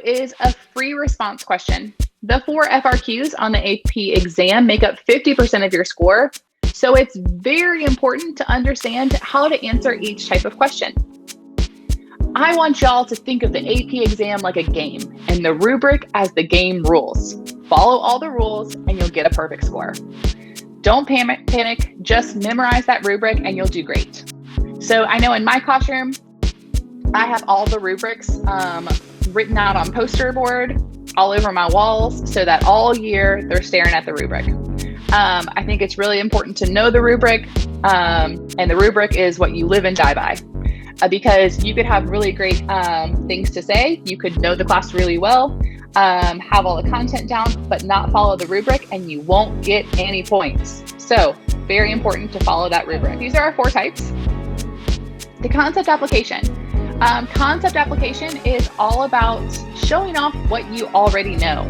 is a free response question. The 4 FRQs on the AP exam make up 50% of your score, so it's very important to understand how to answer each type of question. I want y'all to think of the AP exam like a game and the rubric as the game rules. Follow all the rules and you'll get a perfect score. Don't panic, just memorize that rubric and you'll do great. So I know in my classroom, I have all the rubrics written out on poster board all over my walls so that all year they're staring at the rubric. I think it's really important to know the rubric, and the rubric is what you live and die by. Because you could have really great things to say, you could know the class really well, have all the content down, but not follow the rubric and you won't get any points. So very important to follow that rubric. These are our 4 types. The concept application. Concept application is all about showing off what you already know.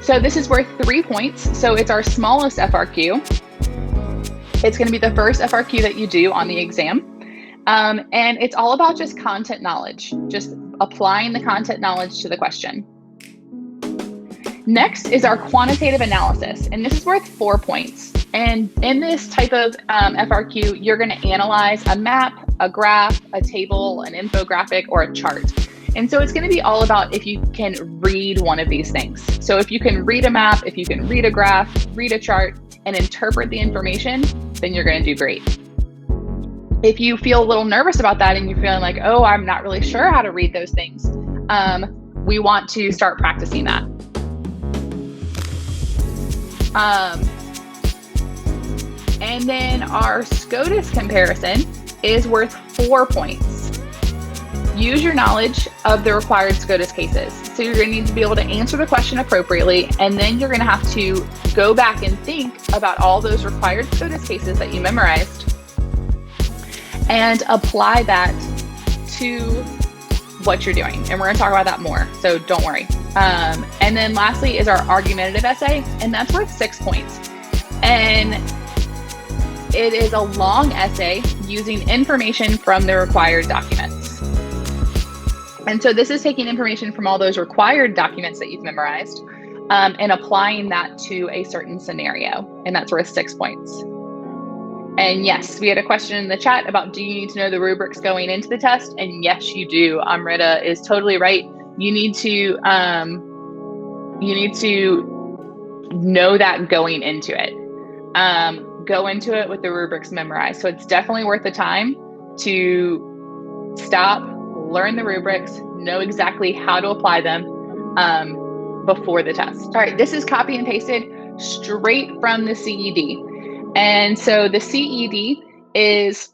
So this is worth 3 points. So it's our smallest FRQ. It's going to be the first FRQ that you do on the exam. And it's all about just content knowledge, just applying the content knowledge to the question. Next is our quantitative analysis, and this is worth 4 points. And in this type of FRQ, you're going to analyze a map, a graph, a table, an infographic, or a chart. And so it's going to be all about if you can read one of these things. So if you can read a map, if you can read a graph, read a chart, and interpret the information, then you're going to do great. If you feel a little nervous about that and you're feeling like, oh, I'm not really sure how to read those things, we want to start practicing that. And then our SCOTUS comparison is worth 4 points. Use your knowledge of the required SCOTUS cases. So you're going to need to be able to answer the question appropriately, and then you're going to have to go back and think about all those required SCOTUS cases that you memorized and apply that to what you're doing. And we're going to talk about that more, so don't worry. And then lastly is our argumentative essay, and that's worth 6 points. And it is a long essay using information from the required documents. And so this is taking information from all those required documents that you've memorized and applying that to a certain scenario, and that's worth 6 points. And yes, we had a question in the chat about, do you need to know the rubrics going into the test? And yes, you do. Amrita is totally right. You need to know that going into it. Go into it with the rubrics memorized. So it's definitely worth the time to stop, learn the rubrics, know exactly how to apply them before the test. All right, this is copy and pasted straight from the CED. And so the CED is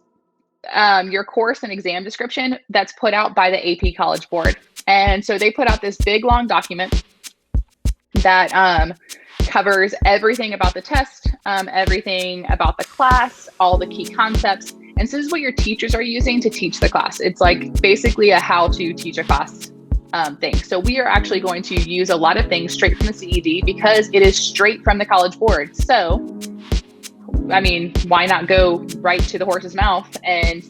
your course and exam description that's put out by the AP College Board. And so they put out this big, long document that covers everything about the test, everything about the class, all the key concepts. And so this is what your teachers are using to teach the class. It's like basically a how to teach a class thing. So we are actually going to use a lot of things straight from the CED because it is straight from the College Board. So, I mean, why not go right to the horse's mouth and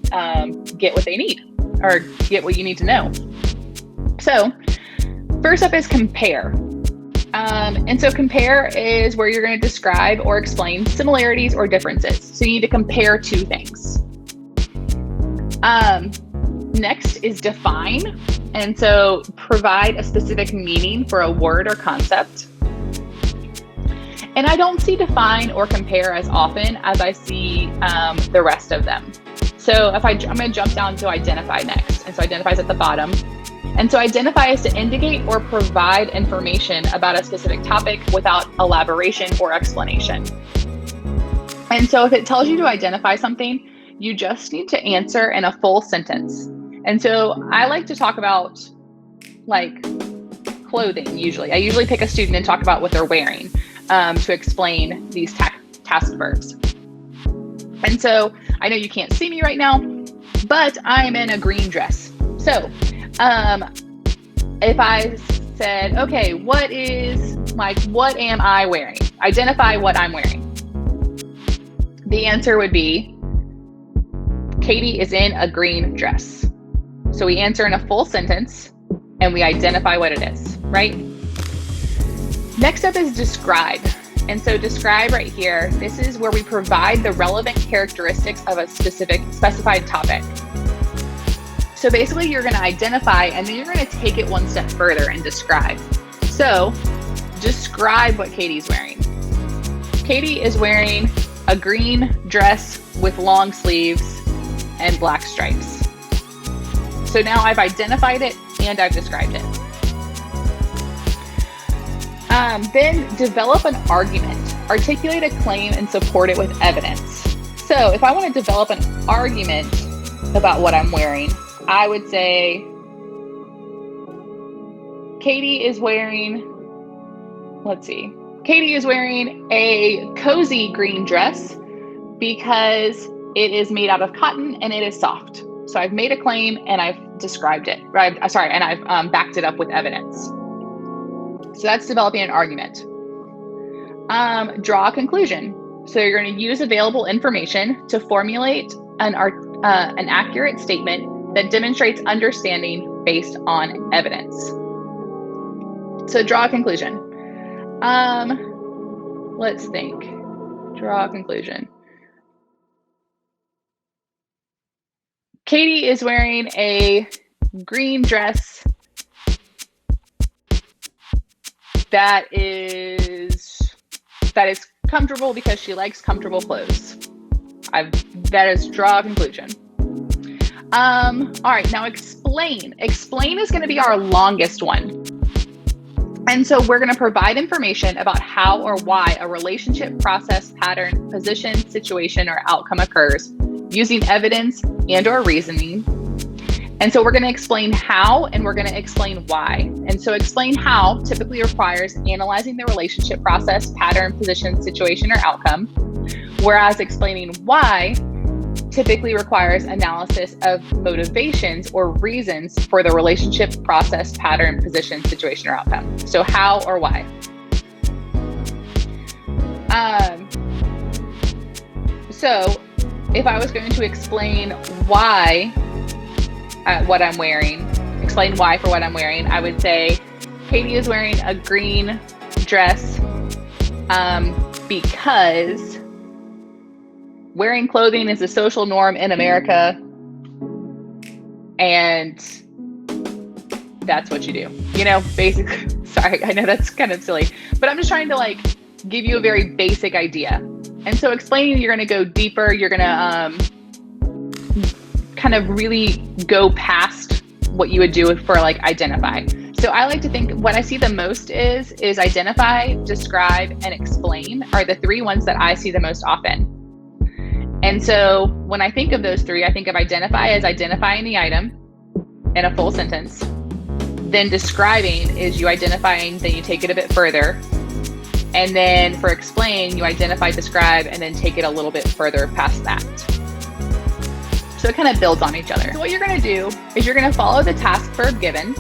get what they need or get what you need to know? So first up is compare. And so compare is where you're going to describe or explain similarities or differences. So you need to compare 2 things. Next is define. And so provide a specific meaning for a word or concept. And I don't see define or compare as often as I see the rest of them. So I'm going to jump down to identify next. And so identify is at the bottom. And so identify is to indicate or provide information about a specific topic without elaboration or explanation. And so if it tells you to identify something, you just need to answer in a full sentence. And so I like to talk about like clothing usually. I usually pick a student and talk about what they're wearing to explain these task verbs. And so I know you can't see me right now, but I'm in a green dress. So if I said, okay, what am I wearing? Identify what I'm wearing. The answer would be, Katie is in a green dress. So we answer in a full sentence and we identify what it is, right? Next up is describe. And so describe right here, this is where we provide the relevant characteristics of a specified topic. So basically you're going to identify and then you're going to take it one step further and describe. So describe what Katie's wearing. Katie is wearing a green dress with long sleeves and black stripes. So now I've identified it and I've described it. Then develop an argument. Articulate a claim and support it with evidence. So if I want to develop an argument about what I'm wearing, I would say Katie is wearing a cozy green dress because it is made out of cotton and it is soft. So I've made a claim and I've described it, right? And I've backed it up with evidence. So that's developing an argument. Draw a conclusion. So you're going to use available information to formulate an accurate statement that demonstrates understanding based on evidence. So draw a conclusion. Let's think. Draw a conclusion. Katie is wearing a green dress that is comfortable because she likes comfortable clothes. That is draw a conclusion. All right, now explain. Explain is going to be our longest one. And so we're going to provide information about how or why a relationship, process, pattern, position, situation, or outcome occurs using evidence and or reasoning. And so we're going to explain how and we're going to explain why. And so explain how typically requires analyzing the relationship, process, pattern, position, situation, or outcome, whereas explaining why typically requires analysis of motivations or reasons for the relationship, process, pattern, position, situation, or outcome. So how or why. So if I was going to explain why what I'm wearing, explain why for what I'm wearing, I would say Katie is wearing a green dress because wearing clothing is a social norm in America, and that's what you do. You know, basically, sorry, I know that's kind of silly, but I'm just trying to give you a very basic idea. And so explaining, you're going to go deeper. You're going to kind of really go past what you would do for identify. So I like to think what I see the most is identify, describe, and explain are the three ones that I see the most often. And so when I think of those three, I think of identify as identifying the item in a full sentence. Then describing is you identifying, then you take it a bit further. And then for explain, you identify, describe, and then take it a little bit further past that. So it kind of builds on each other. So what you're going to do is you're going to follow the task verb given.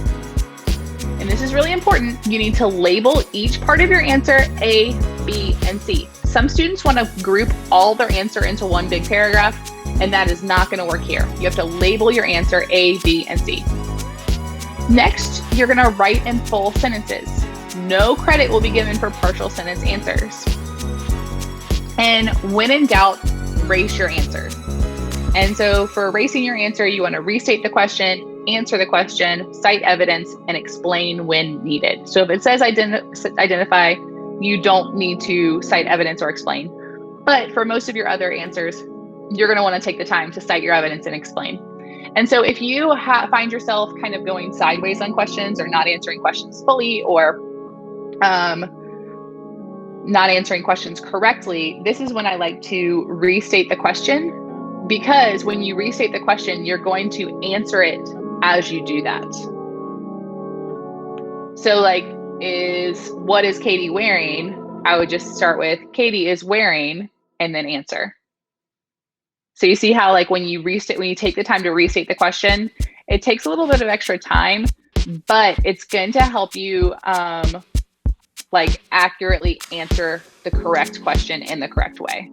And this is really important. You need to label each part of your answer A, B, and C. Some students want to group all their answer into one big paragraph, and that is not going to work here. You have to label your answer A, B, and C. Next, you're going to write in full sentences. No credit will be given for partial sentence answers. And when in doubt, race your answer. And so for erasing your answer, you want to restate the question, answer the question, cite evidence, and explain when needed. So if it says identify, you don't need to cite evidence or explain. But for most of your other answers, you're going to want to take the time to cite your evidence and explain. And so if you find yourself kind of going sideways on questions or not answering questions fully or not answering questions correctly, this is when I like to restate the question, because when you restate the question, you're going to answer it as you do that. So what is Katie wearing? I would just start with Katie is wearing and then answer. So you see how when you take the time to restate the question, it takes a little bit of extra time, but it's going to help you accurately answer the correct question in the correct way.